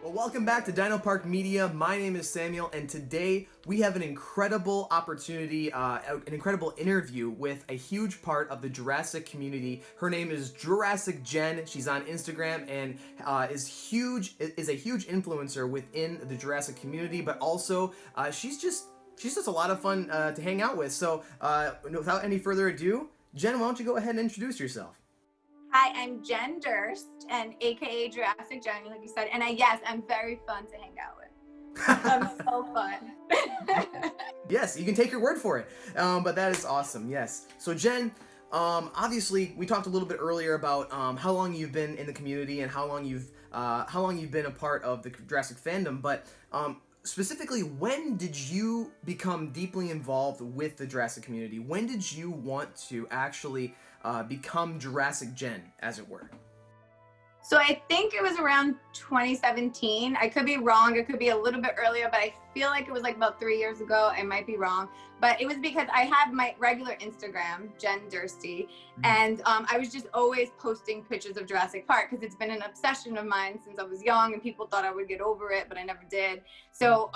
Well, welcome back to Dino Park Media. My name is Samuel, and today we have an incredible opportunity, an incredible interview with a huge part of the Jurassic community. Her name is Jurassic Jen. She's on Instagram and is a huge influencer within the Jurassic community, but also she's just a lot of fun to hang out with. So, without any further ado, Jen, why don't you go ahead and introduce yourself? Hi, I'm Jen Durst, and a.k.a. Jurassic Jen, like you said. And yes, I'm very fun to hang out with. I'm so fun. Yes, you can take your word for it. But that is awesome. Yes. So Jen, obviously we talked a little bit earlier about how long you've been in the community and how long you've been a part of the Jurassic fandom. But specifically, when did you become deeply involved with the Jurassic community? When did you want to actually become Jurassic Jen, as it were? So I think it was around 2017. I could be wrong. It could be a little bit earlier, but I feel like it was like about 3 years ago. I might be wrong. But it was because I have my regular Instagram, Jen Dursty, and I was just always posting pictures of Jurassic Park because it's been an obsession of mine since I was young, and people thought I would get over it, but I never did. So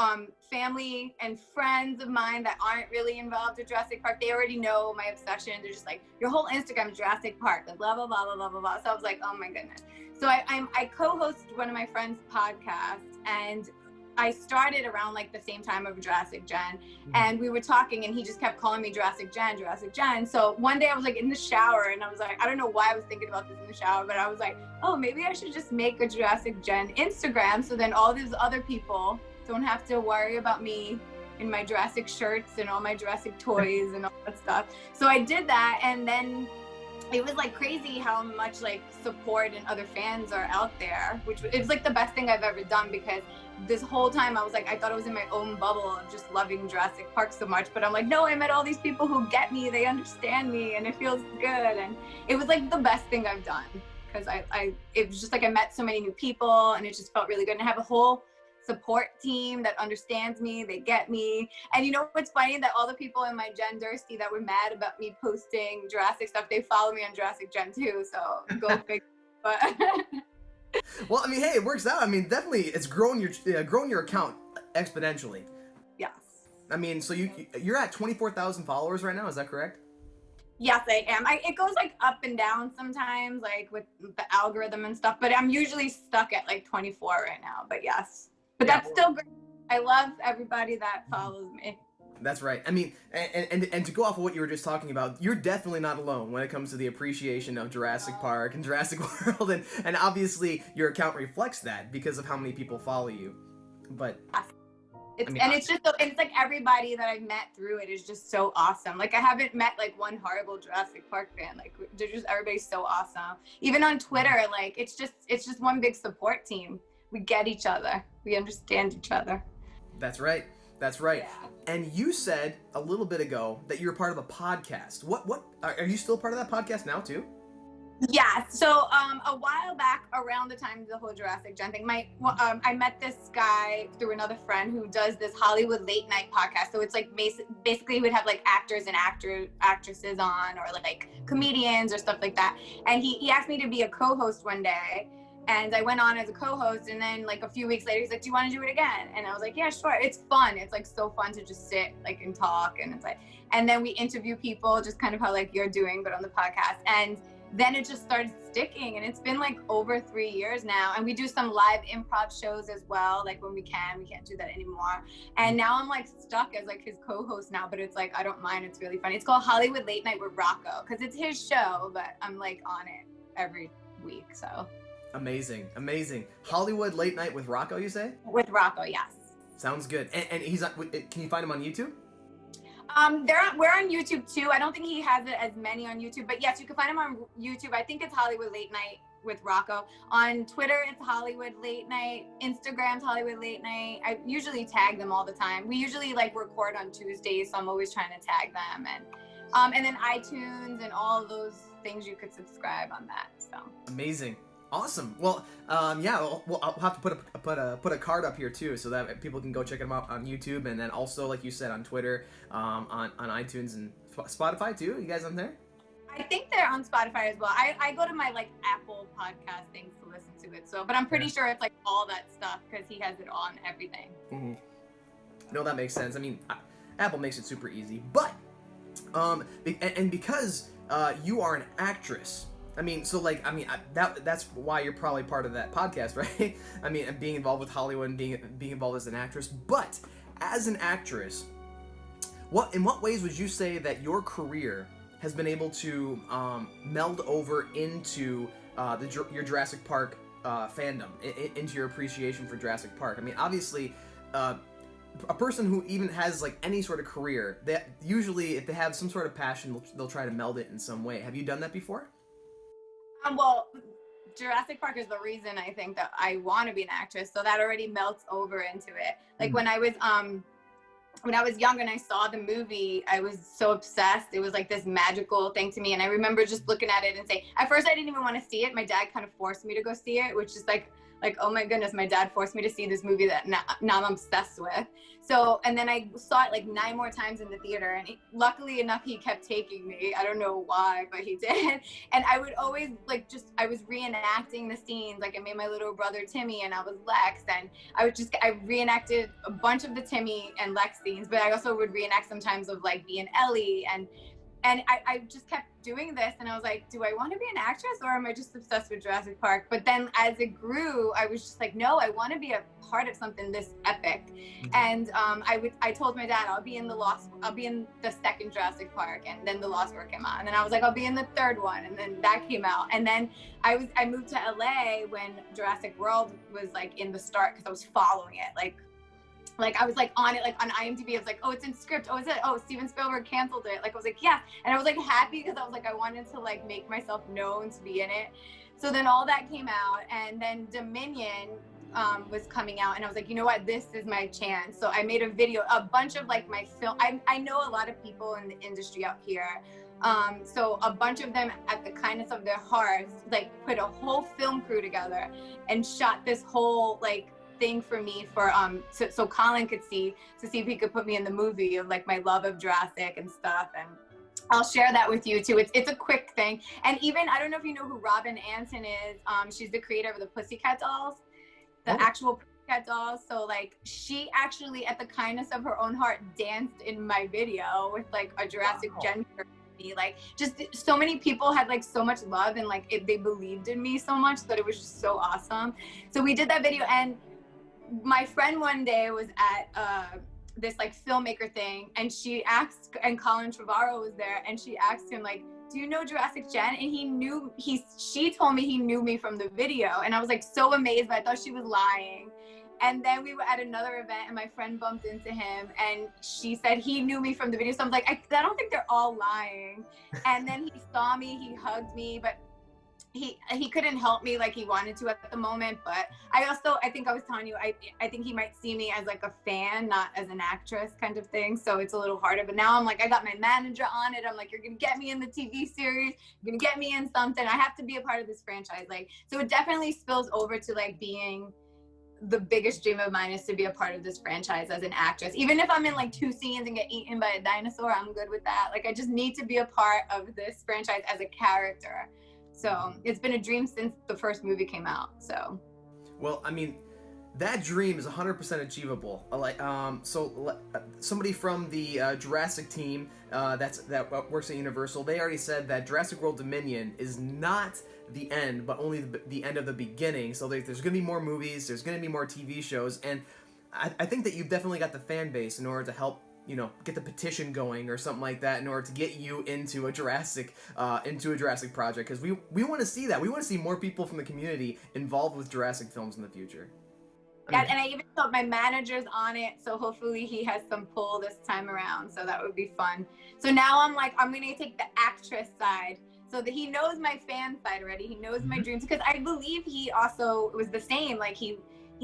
family and friends of mine that aren't really involved with Jurassic Park, they already know my obsession. They're just like, your whole Instagram is Jurassic Park, like blah, blah, blah, blah, blah, blah, blah. So I was like, oh my goodness. So I co-hosted one of my friend's podcasts, and I started around like the same time of Jurassic Jen, and we were talking, and he just kept calling me Jurassic Jen, Jurassic Jen. So one day I was like in the shower, and I was like, I don't know why I was thinking about this in the shower, but I was like, oh, maybe I should just make a Jurassic Jen Instagram, so then all these other people don't have to worry about me in my Jurassic shirts and all my Jurassic toys and all that stuff. So I did that, and then it was like crazy how much like support and other fans are out there, which it was like the best thing I've ever done, because this whole time I was like, I thought I was in my own bubble of just loving Jurassic Park so much, but I'm like, no, I met all these people who get me, they understand me, and it feels good. And it was like the best thing I've done, because it was just like I met so many new people, and it just felt really good. And I have a whole support team that understands me, they get me. And you know what's funny, that all the people in my Jen Dursty that were mad about me posting Jurassic stuff, they follow me on Jurassic Jen too, so go figure. But well, I mean, hey, it works out. I mean, definitely it's growing your account exponentially. yes. I mean, so you're at 24,000 followers right now, is that correct? Yes, I am. It goes like up and down sometimes, like with the algorithm and stuff, but I'm usually stuck at like 24 right now. But yes. But that's still great. I love everybody that follows me. That's right. I mean, and to go off of what you were just talking about, you're definitely not alone when it comes to the appreciation of Jurassic Park and Jurassic World, and obviously your account reflects that because of how many people follow you. But it's like everybody that I've met through it is just so awesome. Like I haven't met like one horrible Jurassic Park fan. Like they're just, everybody's so awesome. Even on Twitter, like it's just one big support team. We get each other. We understand each other. That's right. That's right. Yeah. And you said a little bit ago that you're part of a podcast. What are you still part of that podcast now too? Yeah. So a while back, around the time of the whole Jurassic Jen thing, I met this guy through another friend who does this Hollywood late night podcast. So it's like basically we'd have like actors and actresses on, or like comedians or stuff like that. And he asked me to be a co-host one day. And I went on as a co-host, and then like a few weeks later, he's like, do you want to do it again? And I was like, yeah, sure. It's fun. It's like so fun to just sit like and talk. And it's like, and then we interview people, just kind of how like you're doing, but on the podcast. And then it just started sticking, and it's been like over 3 years now. And we do some live improv shows as well. Like when we can't do that anymore. And now I'm like stuck as like his co-host now, but it's like, I don't mind. It's really funny. It's called Hollywood Late Night with Rocco, because it's his show, but I'm like on it every week. So. Amazing. Hollywood Late Night with Rocco, you say? With Rocco, yes. Sounds good. And he's on, can you find him on YouTube? We're on YouTube too. I don't think he has it as many on YouTube, but yes, you can find him on YouTube. I think it's Hollywood Late Night with Rocco. On Twitter, it's Hollywood Late Night. Instagram's Hollywood Late Night. I usually tag them all the time. We usually like record on Tuesdays, so I'm always trying to tag them. And then iTunes and all of those things, you could subscribe on that. So amazing. Awesome. Well, yeah. Well, I'll have to put a card up here too, so that people can go check them out on YouTube, and then also, like you said, on Twitter, on iTunes and Spotify too. You guys on there? I think they're on Spotify as well. I go to my like Apple podcast things to listen into it. So, but I'm pretty sure it's like all that stuff because he has it on everything. Mm-hmm. No, that makes sense. I mean, Apple makes it super easy, but and because you are an actress. I mean, so like, I mean, that's why you're probably part of that podcast, right? I mean, being involved with Hollywood and being involved as an actress. But as an actress, in what ways would you say that your career has been able to meld over into your Jurassic Park fandom, into your appreciation for Jurassic Park? I mean, obviously, a person who even has like any sort of career, that usually if they have some sort of passion, they'll try to meld it in some way. Have you done that before? Well, Jurassic Park is the reason I think that I want to be an actress. So that already melts over into it. Like when I was young and I saw the movie, I was so obsessed. It was like this magical thing to me. And I remember just looking at it and saying, at first I didn't even want to see it. My dad kind of forced me to go see it, which is like, oh my goodness, my dad forced me to see this movie that now I'm obsessed with. So, and then I saw it like 9 more times in the theater, and luckily enough, he kept taking me. I don't know why, but he did. And I would always like, I was reenacting the scenes. Like I made my little brother Timmy and I was Lex, and I reenacted a bunch of the Timmy and Lex scenes, but I also would reenact sometimes of like being Ellie, and I just kept doing this, and I was like, do I want to be an actress or am I just obsessed with Jurassic Park? But then as it grew, I was just like, no, I want to be a part of something this epic. And I told my dad I'll be in the second Jurassic Park, and then the Lost World came out, and then I was like, I'll be in the third one, and then that came out, and then I moved to LA when Jurassic World was like in the start, because I was following it like I was like on it, like on IMDb. I was like, oh, it's in script. Oh, is it? Oh, Steven Spielberg canceled it. Like I was like, yeah. And I was like happy because I was like, I wanted to like make myself known to be in it. So then all that came out, and then Dominion was coming out, and I was like, you know what, this is my chance. So I made a video, a bunch of like my film. I know a lot of people in the industry out here. So a bunch of them, at the kindness of their hearts, like put a whole film crew together and shot this whole like thing for me for so Colin could see if he could put me in the movie of like my love of Jurassic and stuff. And I'll share that with you too. It's a quick thing. And even, I don't know if you know who Robin Anton is. She's the creator of the Pussycat Dolls, the actual Pussycat Dolls. So like she actually, at the kindness of her own heart, danced in my video with like a Jurassic Jen. Like just so many people had like so much love, and like they believed in me so much that it was just so awesome. So we did that video, and my friend one day was at this like filmmaker thing, and she asked, and Colin Trevorrow was there, and she asked him like, do you know Jurassic Jen? And she told me he knew me from the video, and I was like so amazed, but I thought she was lying. And then we were at another event, and my friend bumped into him, and she said he knew me from the video. So I was like, I don't think they're all lying. And then he saw me, he hugged me, but he couldn't help me like he wanted to at the moment. But I think I was telling you, I think he might see me as like a fan, not as an actress kind of thing. So it's a little harder. But now I'm like, I got my manager on it. I'm like, you're going to get me in the TV series. You're going to get me in something. I have to be a part of this franchise. Like, so it definitely spills over to like being the biggest dream of mine is to be a part of this franchise as an actress. Even if I'm in like 2 scenes and get eaten by a dinosaur, I'm good with that. Like, I just need to be a part of this franchise as a character. So it's been a dream since the first movie came out. So, well, I mean, that dream is 100% achievable. Somebody from the Jurassic team that works at Universal, they already said that Jurassic World Dominion is not the end, but only the end of the beginning. So there's going to be more movies, there's going to be more TV shows, and I think that you've definitely got the fan base in order to help, get the petition going or something like that in order to get you into a Jurassic project, because we want to see that. We want to see more people from the community involved with Jurassic films in the future. Yeah, and I even told my manager's on it, so hopefully he has some pull this time around, so that would be fun. So now I'm like, I'm going to take the actress side, so that he knows my fan side already. He knows my dreams, because I believe he also was the same. Like he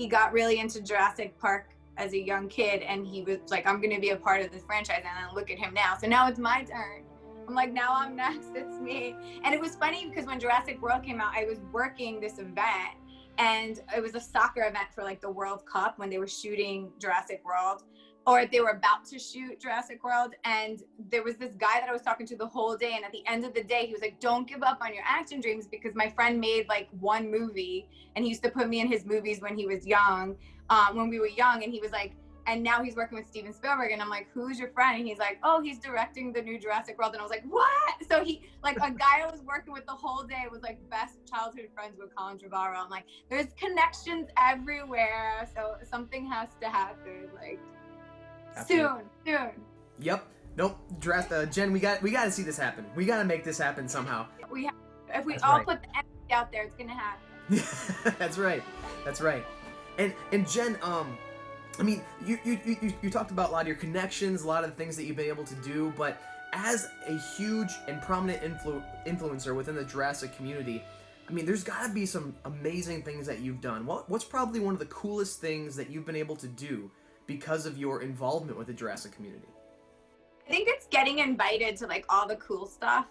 got really into Jurassic Park as a young kid, and he was like, I'm going to be a part of this franchise, and then look at him now. So now it's my turn. I'm like, now I'm next, it's me. And it was funny because when Jurassic World came out, I was working this event, and it was a soccer event for like the World Cup when they were shooting Jurassic World. or they were about to shoot Jurassic World, and there was this guy that I was talking to the whole day, and at the end of the day he was like, don't give up on your action dreams, because my friend made like one movie and he used to put me in his movies when he was young, when we were young, and he was like, and now he's working with Steven Spielberg, and I'm like, who's your friend? And he's like, oh, he's directing the new Jurassic World. And I was like, what? So he, like, a guy I was working with the whole day was like best childhood friends with Colin Trevorrow. I'm like, there's connections everywhere, so something has to happen, like, soon. Yep. Nope. Jen, we got to see this happen. We got to make this happen somehow. If we That's all right. put the energy out there, it's gonna happen. That's right. And Jen, I mean, you talked about a lot of your connections, a lot of the things that you've been able to do, but as a huge and prominent influencer within the Jurassic community, I mean, there's got to be some amazing things that you've done. What's probably one of the coolest things that you've been able to do because of your involvement with the Jurassic community? I think it's getting invited to like all the cool stuff.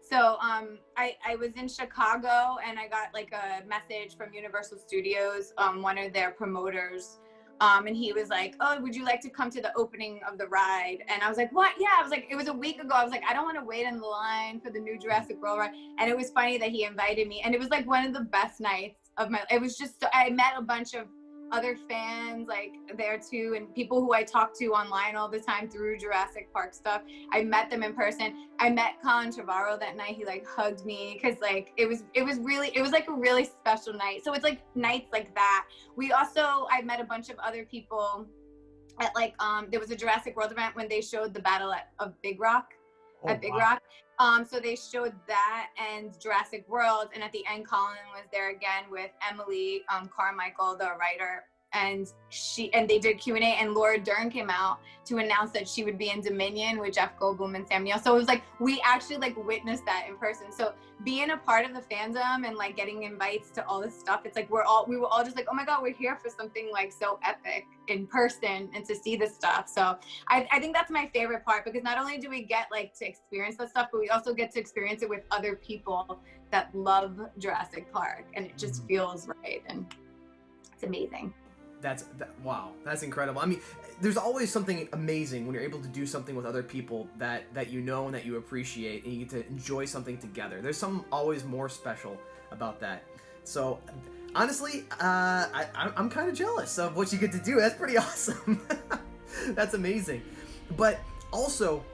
So I was in Chicago, and I got like a message from Universal Studios, one of their promoters, and he was like, oh, would you like to come to the opening of the ride? And I was like, what? Yeah. I was like, it was a week ago. I was like, I don't want to wait in the line for the new Jurassic World ride. And it was funny that he invited me, and it was like one of the best nights of my, it was just, I met a bunch of other fans like there too, and people who I talk to online all the time through Jurassic Park stuff. I met them in person. I met Colin Trevorrow that night. He like hugged me, because like it was like a really special night. So it's like nights like that. I met a bunch of other people at like there was a Jurassic World event when they showed the battle of Big Rock. Big Rock. So they showed that and Jurassic World, and at the end Colin was there again with Emily Carmichael, the writer, and they did Q&A, and Laura Dern came out to announce that she would be in Dominion with Jeff Goldblum and Sam Neill. So it was like we actually like witnessed that in person. So being a part of the fandom and like getting invites to all this stuff, it's like we were all just like, oh my god, we're here for something like so epic in person and to see this stuff. So I think that's my favorite part, because not only do we get like to experience that stuff, but we also get to experience it with other people that love Jurassic Park, and it just feels right, and it's amazing. Wow, that's incredible. I mean, there's always something amazing when you're able to do something with other people that you know and that you appreciate, and you get to enjoy something together. There's something always more special about that. So honestly, I'm kind of jealous of what you get to do. That's pretty awesome. That's amazing. But also,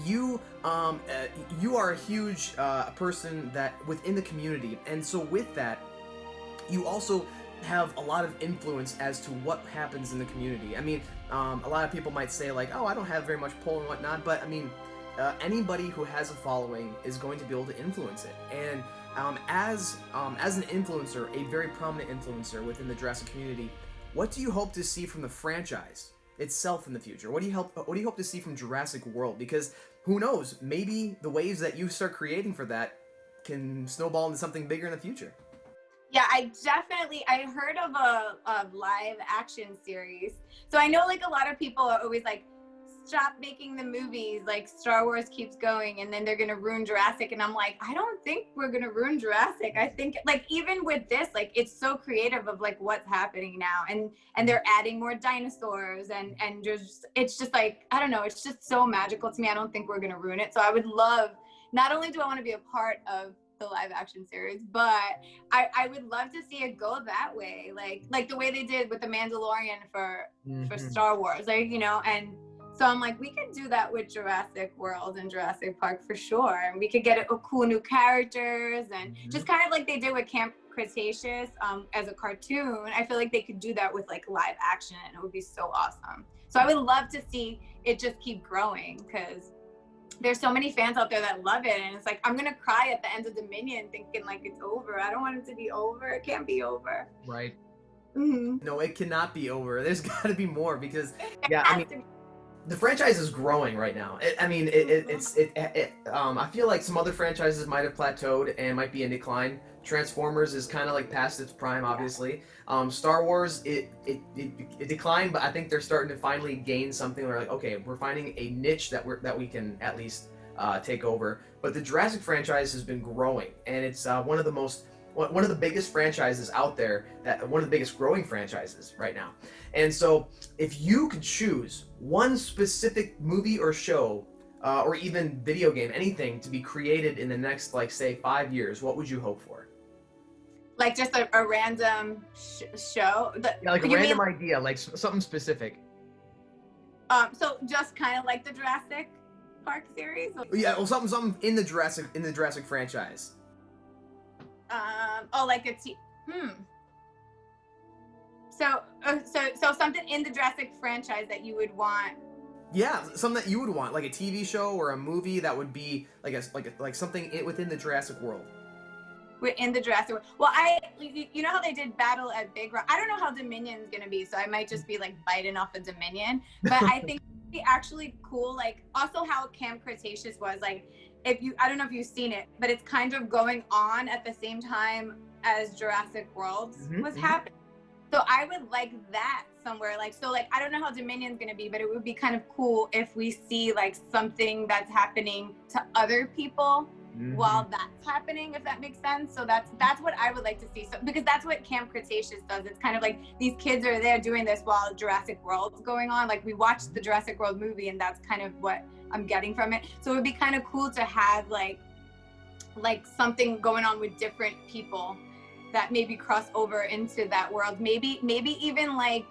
you are a huge person that within the community, and so with that, you also have a lot of influence as to what happens in the community. I mean, a lot of people might say like, oh, I don't have very much pull and whatnot, but I mean, anybody who has a following is going to be able to influence it. And as an influencer, a very prominent influencer within the Jurassic community, what do you hope to see from the franchise itself in the future? What do you hope to see from Jurassic World? Because who knows, maybe the waves that you start creating for that can snowball into something bigger in the future. Yeah, I heard of a live action series. So I know like a lot of people are always like, stop making the movies, like Star Wars keeps going and then they're gonna ruin Jurassic. And I'm like, I don't think we're gonna ruin Jurassic. I think like even with this, like it's so creative of like what's happening now, and they're adding more dinosaurs and just, it's just like, I don't know, it's just so magical to me. I don't think we're gonna ruin it. So I would love, not only do I want to be a part of the live action series, but I would love to see it go that way, like the way they did with the Mandalorian for Star Wars, like, you know. And so I'm like, we could do that with Jurassic World and Jurassic Park for sure, and we could get a cool new characters, and just kind of like they did with Camp Cretaceous as a cartoon. I feel like they could do that with like live action, and it would be so awesome. So I would love to see it just keep growing, because there's so many fans out there that love it, and it's like, I'm gonna cry at the end of Dominion thinking like it's over. I don't want it to be over. It can't be over. Right. No, it cannot be over. There's got to be more, because I mean, the franchise is growing right now. I feel like some other franchises might have plateaued and might be in decline. Transformers is kind of like past its prime, obviously. Star Wars, it declined, but I think they're starting to finally gain something. They're like, okay, we're finding a niche that we can at least take over. But the Jurassic franchise has been growing, and it's one of the most one of the biggest franchises out there, that one of the biggest growing franchises right now. And so if you could choose one specific movie or show, or even video game, anything to be created in the next, like, say 5 years, what would you hope for? Like just a random show. Yeah, like a You random mean idea, like something specific. so just kind of like the Jurassic Park series? Yeah, well, something in the Jurassic franchise. Oh, like so something in the Jurassic franchise that you would want. Yeah, something that you would want, like a TV show or a movie that would be like something within the Jurassic World. We're in the Jurassic World. Well, you know how they did Battle at Big Rock? I don't know how Dominion's gonna be, so I might just be like biting off a Dominion. But I think it'd be actually cool, like also how Camp Cretaceous was, like I don't know if you've seen it, but it's kind of going on at the same time as Jurassic World was happening. So I would like that somewhere, like, so like I don't know how Dominion's gonna be, but it would be kind of cool if we see like something that's happening to other people while that's happening, if that makes sense. So that's what I would like to see. So because that's what Camp Cretaceous does. It's kind of like these kids are there doing this while Jurassic World's going on. Like we watched the Jurassic World movie, and that's kind of what I'm getting from it. So it would be kind of cool to have like something going on with different people that maybe cross over into that world. Maybe even like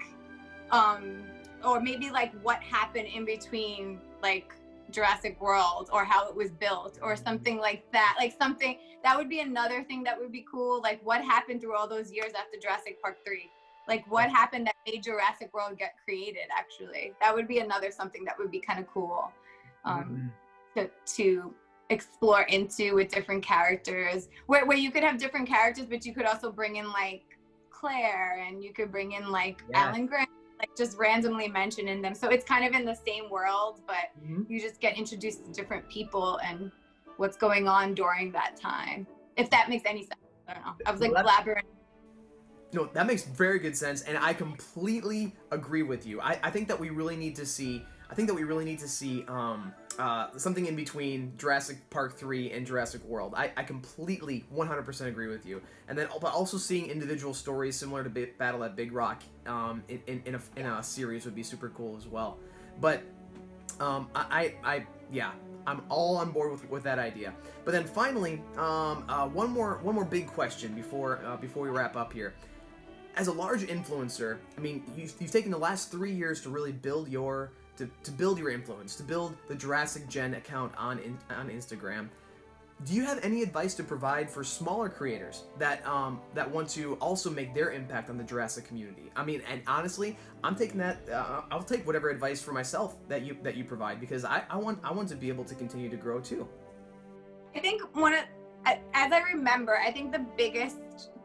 or maybe like what happened in between like Jurassic World, or how it was built, or something like that. Like something that would be another thing that would be cool. Like what happened through all those years after Jurassic Park 3? Like what happened that made Jurassic World get created, actually? That would be another something that would be kind of cool to explore into with different characters, where you could have different characters, but you could also bring in like Claire, and you could bring in like Alan Grant, like just randomly mentioning them. So it's kind of in the same world, but you just get introduced to different people and what's going on during that time. If that makes any sense. I don't know. I was like blabbering. No, that makes very good sense, and I completely agree with you. I think that we really need to see. Something in between Jurassic Park 3 and Jurassic World. I completely 100% agree with you. And then, but also seeing individual stories similar to Battle at Big Rock in a series would be super cool as well. But yeah, I'm all on board with that idea. But then finally, one more big question before we wrap up here. As a large influencer, I mean, you've taken the last 3 years to really build your influence, to build the Jurassic Jen account on Instagram. Do you have any advice to provide for smaller creators that want to also make their impact on the Jurassic community? I mean, and honestly, I'm taking that. I'll take whatever advice for myself that you provide, because I want to be able to continue to grow too. I think as I remember, I think the biggest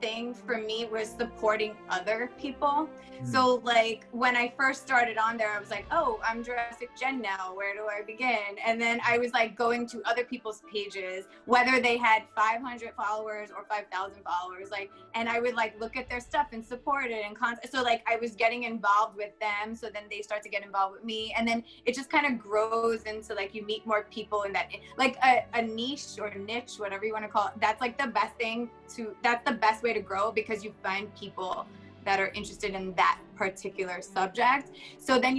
thing for me was supporting other people. So like when I first started on there, I was like, oh, I'm Jurassic Jen now, where do I begin? And then I was like going to other people's pages, whether they had 500 followers or 5,000 followers, like, and I would like look at their stuff and support it and so like I was getting involved with them, so then they start to get involved with me, and then it just kind of grows into like you meet more people in that, like a niche or niche, whatever you want to call it. That's like the best thing that's the best way to grow, because you find people that are interested in that particular subject. So then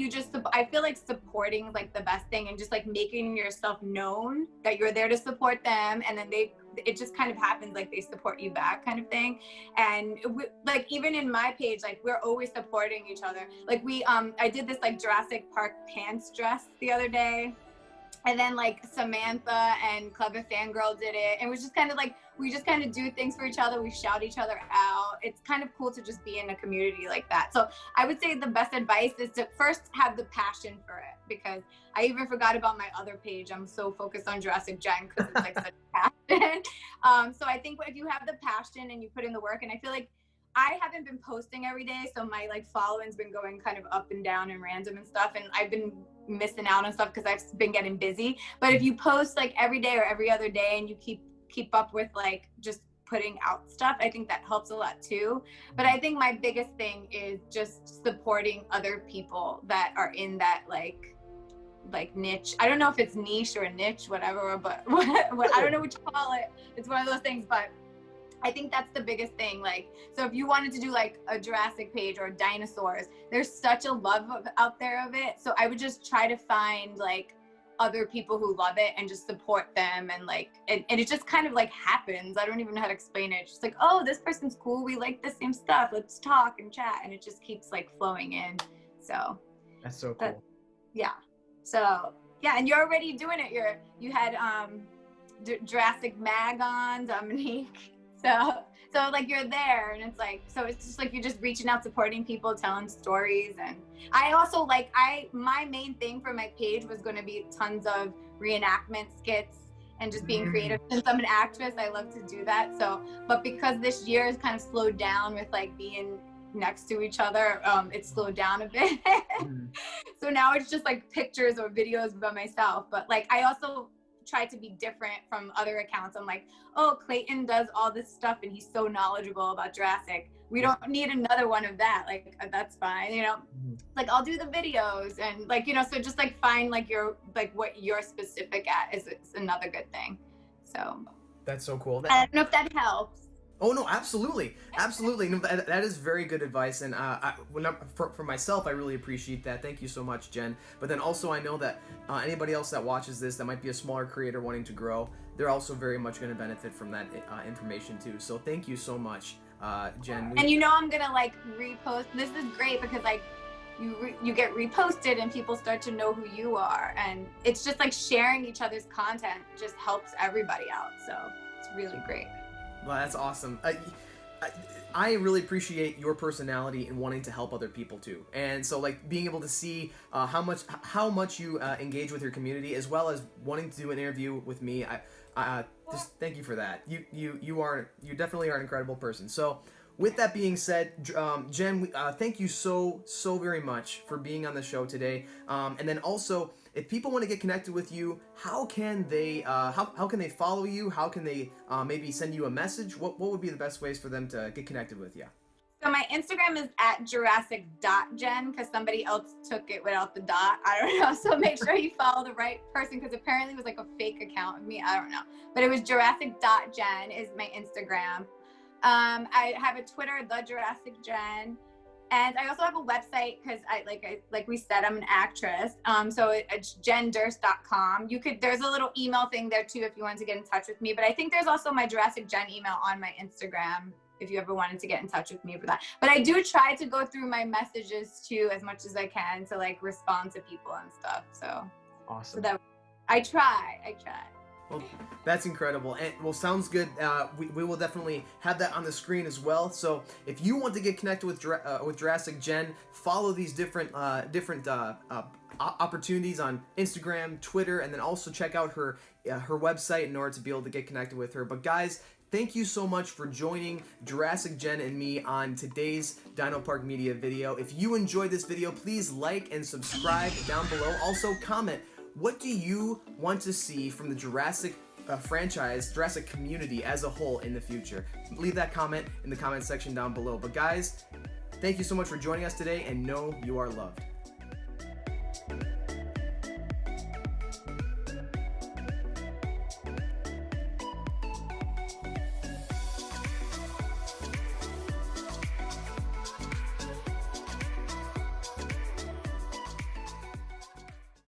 I feel like supporting is like the best thing, and just like making yourself known that you're there to support them, and then it just kind of happens, like they support you back, kind of thing. And like even in my page, like we're always supporting each other. Like I did this like Jurassic Park pants dress the other day, and then like Samantha and Clever Fangirl did it, and it was just kind of like we just kind of do things for each other. We shout each other out. It's kind of cool to just be in a community like that. So I would say the best advice is to first have the passion for it, because I even forgot about my other page. I'm so focused on Jurassic Jen because it's like such a passion. So I think if you have the passion and you put in the work, and I feel like I haven't been posting every day, so my like following's been going kind of up and down and random and stuff, and I've been missing out on stuff because I've been getting busy. But if you post like every day or every other day, and you keep up with like just putting out stuff, I think that helps a lot too. But I think my biggest thing is just supporting other people that are in that like niche. I don't know if it's niche or niche, whatever, but what I don't know what you call it. It's one of those things, but I think that's the biggest thing. Like, so if you wanted to do like a Jurassic page or dinosaurs, there's such a love out there of it. So I would just try to find like other people who love it and just support them, and like, and it just kind of like happens. I don't even know how to explain it. It's just like, oh, this person's cool. We like the same stuff. Let's talk and chat. And it just keeps like flowing in. So That's so cool. Yeah. So yeah, and you're already doing it. You had Jurassic Mag on, Dominique. So like you're there, and it's like, so it's just like you're just reaching out, supporting people, telling stories. And I also like, my main thing for my page was going to be tons of reenactment skits and just being creative. Since I'm an actress, I love to do that. So, but because this year has kind of slowed down with like being next to each other, it slowed down a bit. So now it's just like pictures or videos by myself. But like, I also try to be different from other accounts. I'm like, oh, Clayton does all this stuff and he's so knowledgeable about Jurassic. We don't need another one of that. Like, that's fine, you know? Like, I'll do the videos and like, you know, so just like find like what you're specific at is another good thing. So that's so cool. I don't know if that helps. Oh no, absolutely, absolutely. No, that is very good advice, and for myself, I really appreciate that. Thank you so much, Jen. But then also, I know that anybody else that watches this that might be a smaller creator wanting to grow, they're also very much going to benefit from that information too. So thank you so much, Jen. And you know, I'm gonna like repost. This is great because like you get reposted and people start to know who you are, and it's just like sharing each other's content just helps everybody out. So it's really great. Well, that's awesome. I really appreciate your personality and wanting to help other people too. And so like being able to see how much you engage with your community, as well as wanting to do an interview with me. I just thank you for that. You definitely are an incredible person. So with that being said, Jen, thank you so very much for being on the show today. And then also, if people want to get connected with you, how can they follow you? How can they maybe send you a message? What would be the best ways for them to get connected with you? So my Instagram is at Jurassic.Jen because somebody else took it without the dot. I don't know. So make sure you follow the right person, because apparently it was like a fake account of me. I don't know. But it was Jurassic.Jen is my Instagram. I have a Twitter, the Jurassic Jen. And I also have a website because like we said, I'm an actress. So it's jendurst.com. There's a little email thing there too if you wanted to get in touch with me. But I think there's also my Jurassic Jen email on my Instagram if you ever wanted to get in touch with me for that. But I do try to go through my messages too as much as I can to like respond to people and stuff. So awesome. So that I try. Well, that's incredible. And well, sounds good. We will definitely have that on the screen as well. So if you want to get connected with Jurassic Jen, follow these different opportunities on Instagram, Twitter, and then also check out her website in order to be able to get connected with her. But guys, thank you so much for joining Jurassic Jen and me on today's Dino Park Media video. If you enjoyed this video, please like and subscribe down below. Also comment, what do you want to see from the Jurassic franchise, Jurassic community as a whole in the future? Leave that comment in the comment section down below. But guys, thank you so much for joining us today, and know you are loved.